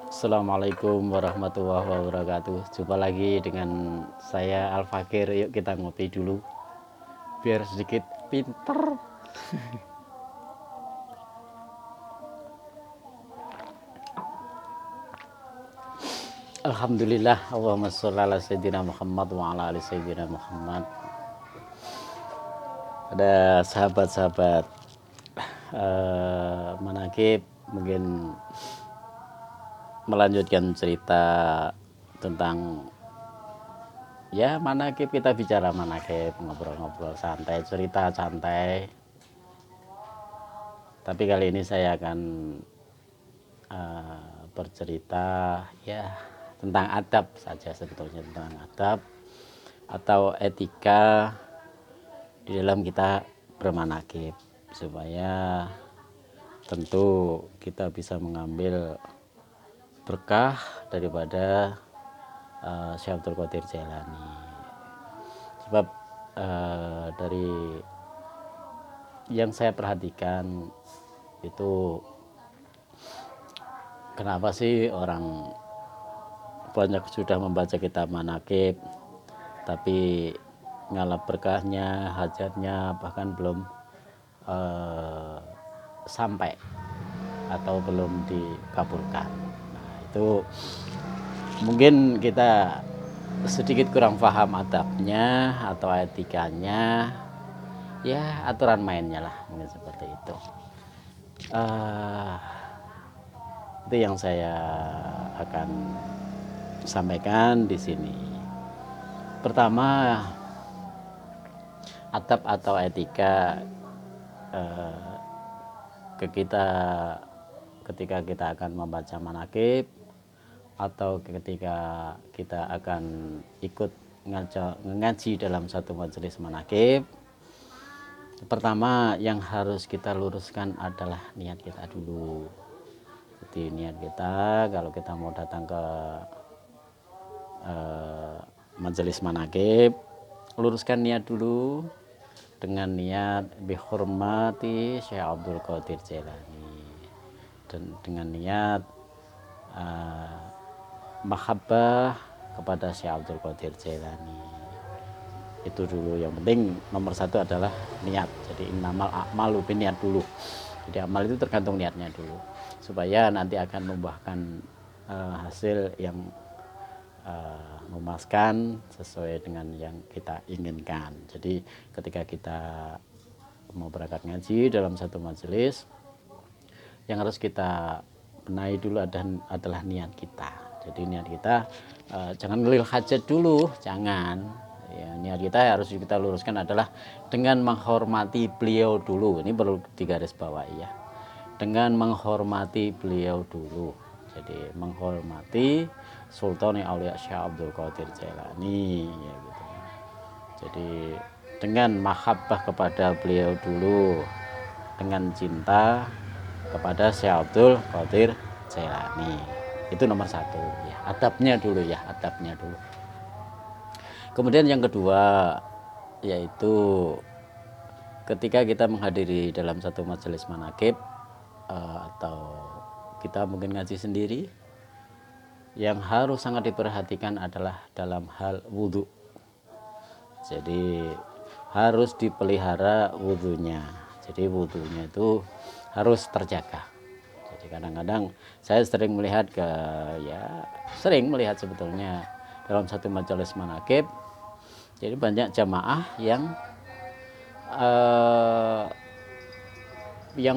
Assalamualaikum warahmatullahi wabarakatuh. Jumpa lagi dengan saya Al Fakir. Yuk kita ngopi dulu biar sedikit pinter. Alhamdulillah, Allahumma sholli ala sayyidina Muhammad wa ala ali sayyidina Muhammad. Ada sahabat-sahabat manakib mungkin melanjutkan cerita tentang ya manakib. Kita bicara manakib, ngobrol-ngobrol santai, cerita santai. Tapi kali ini saya akan bercerita ya tentang adab saja, sebetulnya tentang adab atau etika di dalam kita bermanakib, supaya tentu kita bisa mengambil berkah daripada Syekh Abdul Qadir Jailani. Sebab dari yang saya perhatikan itu, kenapa sih orang banyak sudah membaca kitab manakib tapi ngalap berkahnya, hajatnya bahkan belum sampai atau belum dikabulkan. Nah, itu mungkin kita sedikit kurang paham adabnya atau etikanya, ya aturan mainnya lah, mungkin seperti itu. Itu yang saya akan sampaikan di sini. Pertama, adab atau etika ketika kita akan membaca manakib atau ketika kita akan ikut ngaji dalam satu majelis manakib. Pertama yang harus kita luruskan adalah niat kita dulu. Jadi niat kita kalau kita mau datang ke majelis manakib, luruskan niat dulu dengan niat bihormati Syekh Abdul Qadir Jailani, dan dengan niat mahabbah kepada Syekh Abdul Qadir Jailani. Itu dulu yang penting. Nomor satu adalah niat. Jadi innamal a'malu niat dulu. Jadi amal itu tergantung niatnya dulu, supaya nanti akan membuahkan hasil yang memuaskan sesuai dengan yang kita inginkan. Jadi ketika kita mau berangkat ngaji dalam satu majelis, yang harus kita benahi dulu adalah niat kita. Jadi niat kita jangan ngelil hajat dulu, jangan. Ya, niat kita harus kita luruskan adalah dengan menghormati beliau dulu. Ini perlu digarisbawahi ya. Dengan menghormati beliau dulu. Jadi menghormati Sultan Aulia Syekh Abdul Qadir Jailani ya gitu. Jadi dengan mahabbah kepada beliau dulu, dengan cinta kepada Syekh Abdul Qadir Jailani. Itu nomor satu ya, adabnya dulu ya, adabnya dulu. Kemudian yang kedua yaitu ketika kita menghadiri dalam satu majelis manakib atau kita mungkin ngaji sendiri, yang harus sangat diperhatikan adalah dalam hal wudhu. Jadi harus dipelihara wudhunya. Jadi wudhunya itu harus terjaga. Jadi kadang-kadang saya sering melihat sebetulnya dalam satu majelis manakib, jadi banyak jamaah yang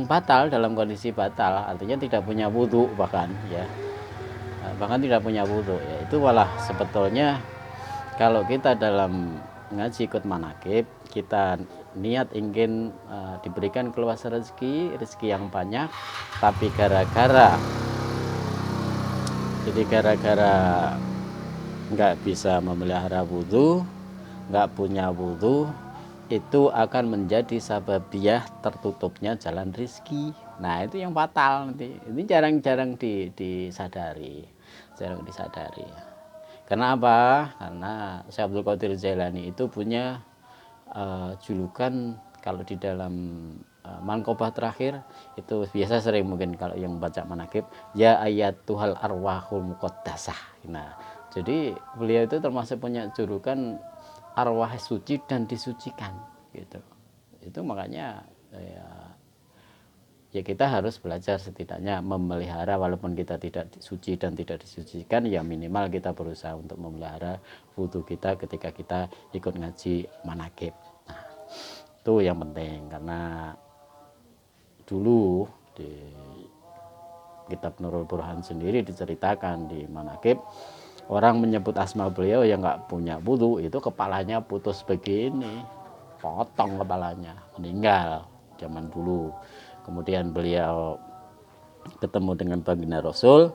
batal, dalam kondisi batal, artinya tidak punya wudhu bahkan tidak punya wudhu ya. Itu malah sebetulnya kalau kita dalam ngaji ikut manakib, kita niat ingin diberikan keluasan rezeki yang banyak, tapi gara-gara nggak bisa memelihara wudhu, nggak punya wudhu, itu akan menjadi sababiyah tertutupnya jalan rezeki. Nah itu yang fatal nanti. Ini jarang-jarang disadari. Karena apa? Karena Syekh Abdul Qadir Jailani itu punya julukan, kalau di dalam Manqobah terakhir itu biasa sering mungkin kalau yang baca manakib, ya ayatuhal arwahul muqaddasah. Nah, jadi beliau itu termasuk punya julukan arwah suci dan disucikan gitu. Itu makanya ya kita harus belajar setidaknya memelihara, walaupun kita tidak suci dan tidak disucikan, ya minimal kita berusaha untuk memelihara wudhu kita ketika kita ikut ngaji manakib. Nah, itu yang penting, karena dulu di kitab Nurul Burhan sendiri diceritakan di manakib, orang menyebut asma beliau yang nggak punya wudhu itu kepalanya putus begini, potong kepalanya, meninggal zaman dulu. Kemudian beliau ketemu dengan baginda Rasul,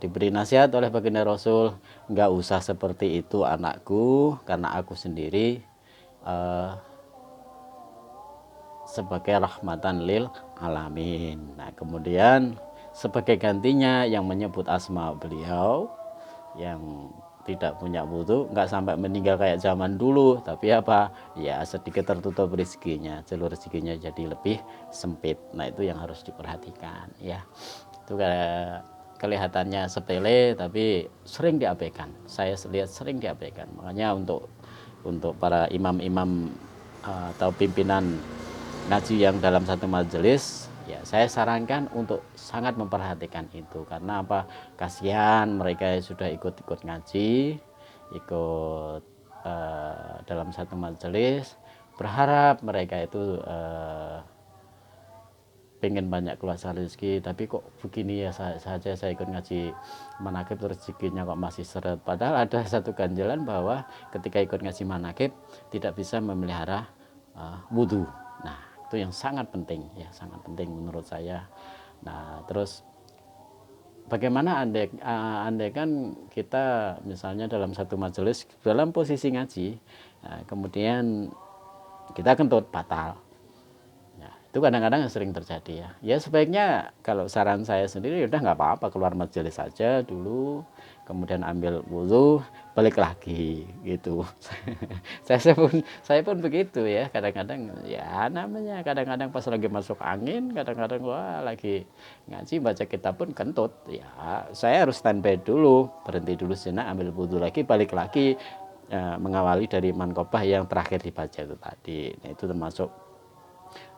diberi nasihat oleh baginda Rasul, nggak usah seperti itu anakku, karena aku sendiri sebagai rahmatan lil alamin. Nah, kemudian sebagai gantinya yang menyebut asma beliau yang tidak punya wudhu, nggak sampai meninggal kayak zaman dulu, tapi apa ya, sedikit tertutup rezekinya, jalur rezekinya jadi lebih sempit. Nah, itu yang harus diperhatikan ya. Itu kelihatannya sepele tapi sering diabaikan, saya lihat sering diabaikan. Makanya untuk para imam-imam atau pimpinan ngaji yang dalam satu majelis, ya saya sarankan untuk sangat memperhatikan itu. Karena apa, kasihan mereka sudah ikut-ikut ngaji, ikut dalam satu majelis, berharap mereka itu pengen banyak keluasan rezeki, tapi kok begini ya saja saya ikut ngaji manakib rezekinya kok masih seret. Padahal ada satu ganjalan bahwa ketika ikut ngaji manakib tidak bisa memelihara wudhu. Nah, itu yang sangat penting ya, sangat penting menurut saya. Nah, terus bagaimana andai kan kita misalnya dalam satu majelis dalam posisi ngaji, kemudian kita kentut batal. Itu kadang-kadang sering terjadi ya. Ya sebaiknya kalau saran saya sendiri, udah nggak apa-apa, keluar majelis saja dulu, kemudian ambil wudhu, balik lagi gitu. saya pun begitu ya, kadang-kadang ya namanya kadang-kadang pas lagi masuk angin, kadang-kadang wah lagi ngaji baca kitab pun kentut ya, saya harus standby dulu, berhenti dulu sejenak, ambil wudhu lagi, balik lagi, mengawali dari manqobah yang terakhir dibaca itu tadi. Nah, itu termasuk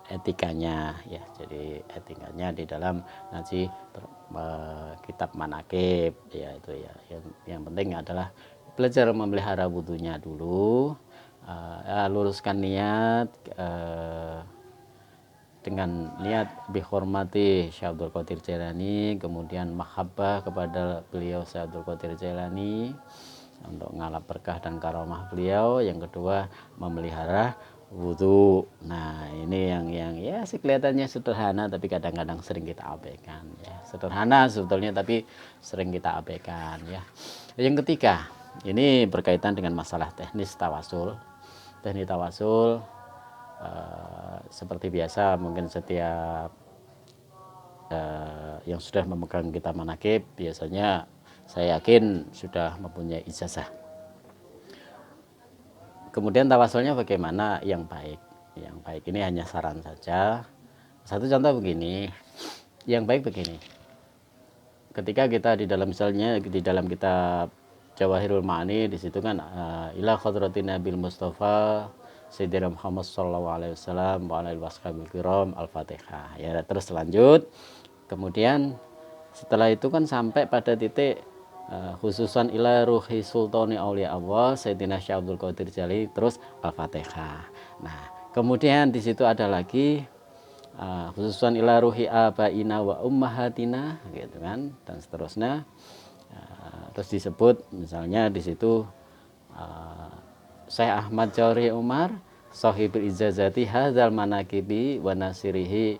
etikanya ya. Jadi etikanya di dalam ngaji kitab manakib ya, itu ya yang penting adalah belajar memelihara wudhunya dulu, luruskan niat dengan niat bihormati Syekh Abdul Qadir Jailani, kemudian mahabbah kepada beliau Syekh Abdul Qadir Jailani untuk ngalap berkah dan karomah beliau. Yang kedua, memelihara wudhu. Nah, ini yang ya sih kelihatannya sederhana tapi kadang-kadang sering kita abaikan ya. Sederhana sebetulnya tapi sering kita abaikan ya. Yang ketiga, ini berkaitan dengan masalah teknis tawasul. Teknik tawasul seperti biasa mungkin setiap yang sudah memegang kitab manakib biasanya saya yakin sudah mempunyai ijazah. Kemudian tawasulnya bagaimana yang baik? Yang baik ini hanya saran saja. Satu contoh begini, yang baik begini. Ketika kita di dalam misalnya di dalam kitab Jawahirul Ma'ani, di situ kan ila khadratin Nabil Mustafa Sayyidina Muhammad sallallahu alaihi wasallam wa alaihi washabil kiram Al-Fatihah. Ya, terus lanjut. Kemudian setelah itu kan sampai pada titik khususan ila ruhi sultani aulia Allah Sayyidina Syekh Abdul Qadir Jailani, terus Al-Fatihah. Nah, kemudian di situ ada lagi khususan ila ruhi abaina wa ummahatina gitu kan, dan seterusnya. Terus disebut misalnya di situ Syekh Ahmad Jauri Umar sahibul ijazati hadzal manaqibi wa nasirihi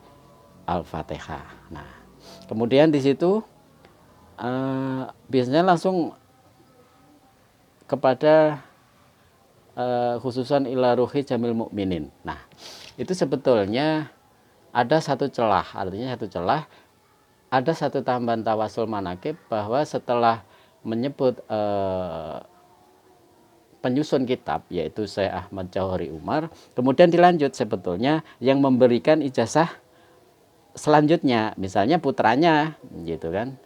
Al-Fatihah. Nah, kemudian di situ biasanya langsung kepada khususan ila ruhi jamil mukminin. Nah, itu sebetulnya ada satu celah, artinya satu celah, ada satu tambahan tawasul manakib bahwa setelah menyebut penyusun kitab yaitu Syekh Ahmad Jauhari Umar, kemudian dilanjut sebetulnya yang memberikan ijazah selanjutnya, misalnya putranya gitu kan,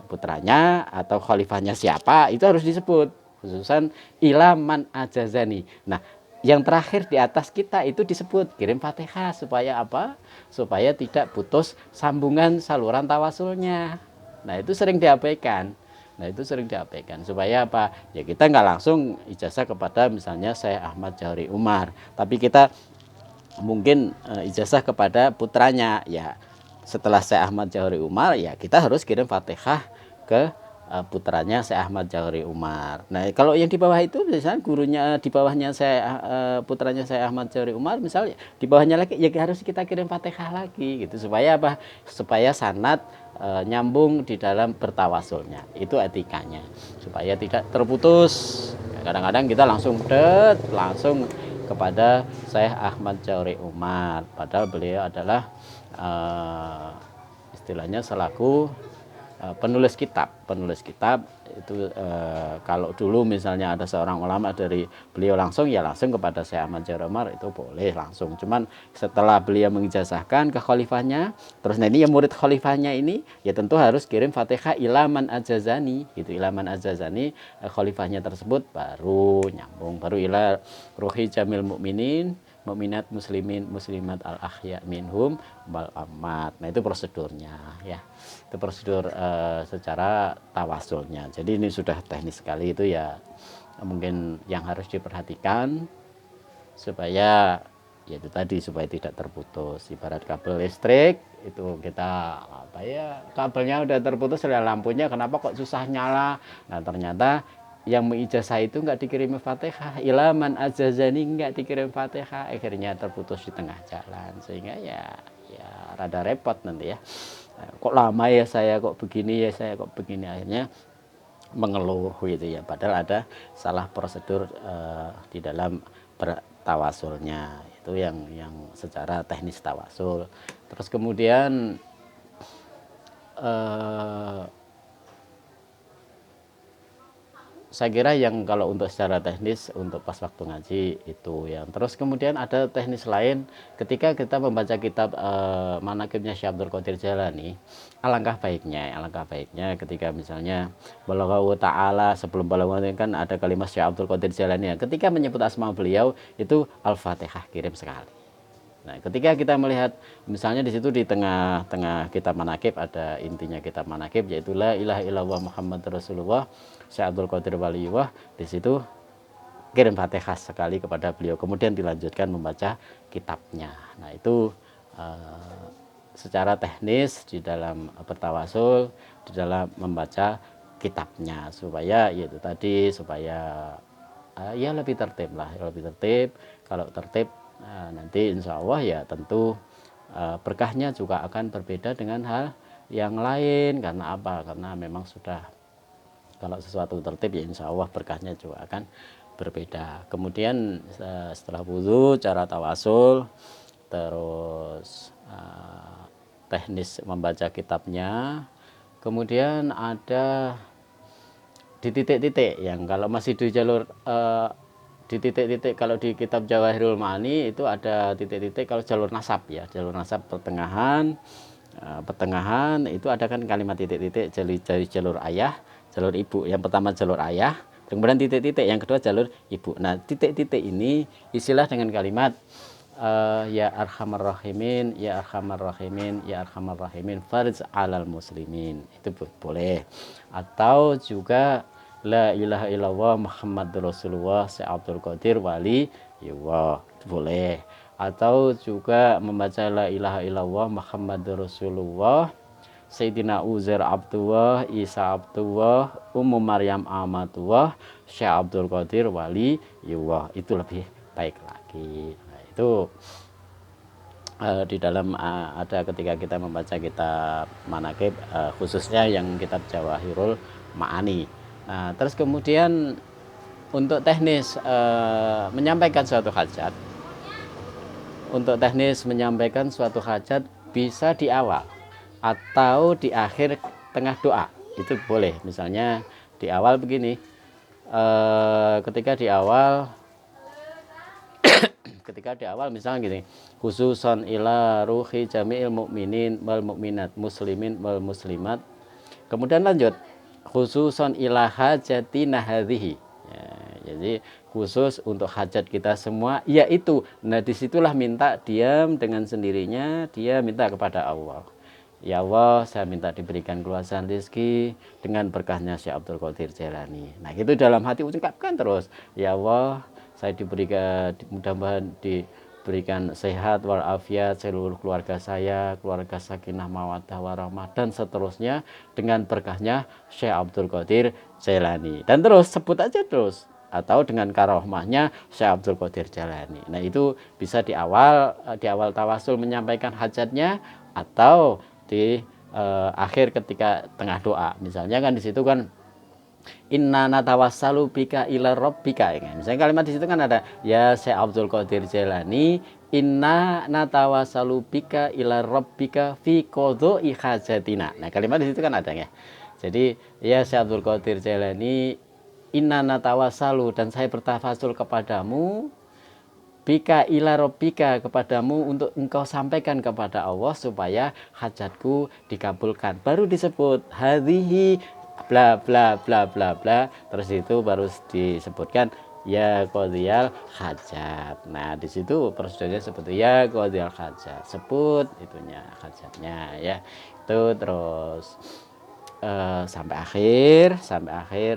putranya atau khalifahnya siapa itu harus disebut, khususan ilaman ajazani. Nah, yang terakhir di atas kita itu disebut kirim Fatihah supaya apa? Supaya tidak putus sambungan saluran tawasulnya. Nah, itu sering diabaikan. Supaya apa? Ya kita nggak langsung ijazah kepada misalnya Syekh Ahmad Jauhari Umar, tapi kita mungkin ijazah kepada putranya. Ya setelah Syekh Ahmad Jauhari Umar ya kita harus kirim Fatihah ke putranya Syekh Ahmad Jauhari Umar. Nah kalau yang di bawah itu misalnya gurunya di bawahnya putranya Syekh Ahmad Jauhari Umar misalnya di bawahnya lagi ya harus kita kirim Fatihah lagi gitu supaya apa? Supaya sanad nyambung di dalam bertawasulnya. Itu etikanya supaya tidak terputus. Kadang-kadang kita langsung kepada Syekh Ahmad Jauhari Umar, padahal beliau adalah istilahnya selaku penulis kitab itu kalau dulu misalnya ada seorang ulama dari beliau langsung kepada Syekh Ahmad Jauhari Umar itu boleh langsung. Cuman setelah beliau mengijazahkan ke khalifahnya, terus ini yang murid khalifahnya ini ya tentu harus kirim Fatihah ilaman ajazani gitu. Ilaman ajazani khalifahnya tersebut baru nyambung, baru ila ruhi jamil mukminin mukminat muslimin muslimat al ahya minhum wal amat. Nah itu prosedurnya ya, itu prosedur secara tawasulnya. Jadi ini sudah teknis sekali itu ya, mungkin yang harus diperhatikan supaya ya itu tadi supaya tidak terputus. Ibarat kabel listrik itu kita apa ya, kabelnya udah terputus lampunya kenapa kok susah nyala. Nah ternyata yang mengijazah itu nggak dikirim Fatihah, ilaman ajazani nggak dikirim Fatihah, akhirnya terputus di tengah jalan, sehingga ya rada repot nanti ya. Kok lama ya saya kok begini akhirnya mengeluh gitu ya, padahal ada salah prosedur di dalam tawasulnya itu yang secara teknis tawasul. Terus kemudian saya kira yang kalau untuk secara teknis untuk pas waktu ngaji itu yang. Terus kemudian ada teknis lain ketika kita membaca kitab Manaqibnya Syekh Abdul Qadir Jailani, alangkah baiknya ketika misalnya Balaghahu ta'ala, sebelum Balaghahu kan ada kalimat Syekh Abdul Qadir Jailani ya, ketika menyebut asma beliau itu Al-Fatihah kirim sekali. Nah, ketika kita melihat misalnya di situ di tengah-tengah kitab Manaqib ada intinya kitab Manaqib yaitu la ilaha illallah Muhammad Rasulullah Syekh Abdul Qadir Waliyullah, di situ kirim Fatihah sekali kepada beliau, kemudian dilanjutkan membaca kitabnya. Nah, itu secara teknis di dalam bertawasul, di dalam membaca kitabnya supaya yaitu tadi supaya ya lebih tertib. Kalau tertib nanti insya Allah ya tentu berkahnya juga akan berbeda dengan hal yang lain. Karena apa? Karena memang sudah, kalau sesuatu tertib ya insya Allah berkahnya juga akan berbeda. Kemudian setelah wudhu, cara tawasul, terus teknis membaca kitabnya, kemudian ada di titik-titik yang kalau masih di jalur di titik-titik, kalau di kitab Jawahirul Ma'ani itu ada titik-titik kalau jalur nasab ya, jalur nasab pertengahan itu ada kan kalimat titik-titik dari jalur ayah, jalur ibu. Yang pertama jalur ayah, kemudian titik-titik, yang kedua jalur ibu. Nah titik-titik ini istilah dengan kalimat ya arhamar rahimin, ya arhamar rahimin, ya arhamar rahimin farj alal muslimin, itu boleh. Atau juga la ilaha illallah Muhammad Rasulullah Syekh Abdul Qadir Waliyullah, boleh. Atau juga membaca la ilaha illallah Muhammad Rasulullah Sayyidina Uzair Abdullah, Isa Abdullah, Ummu Maryam Amatullah, Syekh Abdul Qadir Waliyullah, itu lebih baik lagi. Nah, itu di dalam ada ketika kita membaca kitab Manaqib, khususnya yang kitab Jawahirul Ma'ani. Nah, terus kemudian untuk teknis menyampaikan suatu hajat, bisa di awal atau di akhir tengah doa, itu boleh. Misalnya di awal begini, ketika di awal misalnya gini, khususon ila ruhi jami'il mu'minin wal mu'minat muslimin wal muslimat, kemudian lanjut khususon ila hajatina hadhihi, ya, jadi khusus untuk hajat kita semua, yaitu nah disitulah minta diam dengan sendirinya, dia minta kepada Allah, ya Allah saya minta diberikan keluasan rezeki dengan berkahnya Syekh Abdul Qadir Jailani. Nah itu dalam hati ucapkan terus, ya Allah saya diberikan, mudah-mudahan diberikan sehat walafiat seluruh keluarga saya, keluarga sakinah mawaddah warahmah dan seterusnya dengan berkahnya Syekh Abdul Qadir Jailani, dan terus sebut aja terus, atau dengan karomahnya Syekh Abdul Qadir Jailani. Nah itu bisa di awal tawasul menyampaikan hajatnya, atau di akhir ketika tengah doa. Misalnya kan di situ kan inna natawassalu bika ila rabbika, ya. Misalnya kalimat di situ kan ada ya Syekh Abdul Qadir Jailani inna natawassalu bika ila rabbika fi qadha'i hajatina. Nah kalimat di situ kan ada ya. Jadi ya Syekh Abdul Qadir Jailani inna natawassalu, dan saya bertawasul kepadamu, bika ila rabbika, kepadamu untuk engkau sampaikan kepada Allah supaya hajatku dikabulkan. Baru disebut hadhihi bla bla bla bla bla, terus itu baru disebutkan ya qadhiyal hajat. Nah di situ prosedurnya seperti ya qadhiyal hajat, sebut itunya hajatnya ya. Itu terus sampai akhir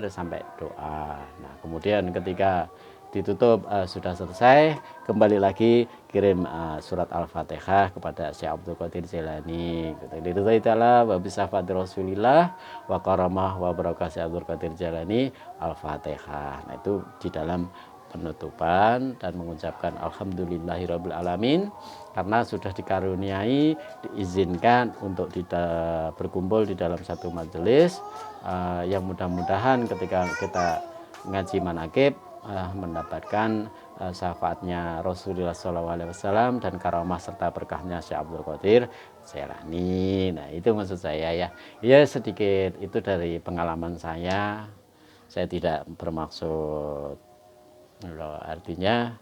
sampai doa. Nah kemudian ketika ditutup sudah selesai, kembali lagi kirim surat Al-Fatihah kepada Syekh Abdul Qadir Jailani. Lillahi ta'ala wa bisafati Rasulillah wa karamah wa barakah Syekh Abdul Qadir Jailani Al-Fatihah. Nah itu di dalam penutupan dan mengucapkan alhamdulillahirabbil alamin karena sudah dikaruniai, diizinkan untuk berkumpul di dalam satu majelis yang mudah-mudahan ketika kita ngaji manaqib mendapatkan syafaatnya Rasulullah SAW dan karamah serta berkahnya Syekh Abdul Qadir Jailani. Nah itu maksud saya ya. Ya sedikit itu dari pengalaman saya. Saya tidak bermaksud artinya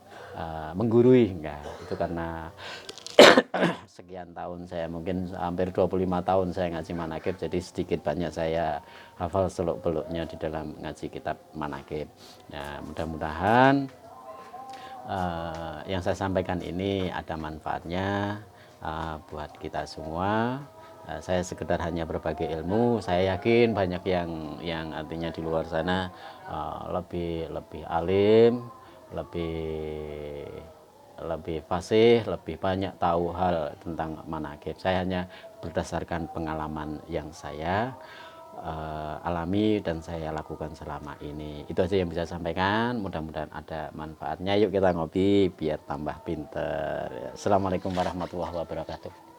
menggurui, enggak. Itu karena sekian tahun saya, mungkin hampir 25 tahun saya ngaji manaqib, jadi sedikit banyak saya hafal seluk-beluknya di dalam ngaji kitab manaqib. Nah mudah-mudahan yang saya sampaikan ini ada manfaatnya buat kita semua. Saya sekedar hanya berbagi ilmu. Saya yakin banyak yang artinya di luar sana lebih alim, lebih fasih, lebih banyak tahu hal tentang manaqib. Saya hanya berdasarkan pengalaman yang saya alami dan saya lakukan selama ini. Itu aja yang bisa saya sampaikan. Mudah-mudahan ada manfaatnya. Yuk kita ngopi biar tambah pinter. Assalamualaikum warahmatullahi wabarakatuh.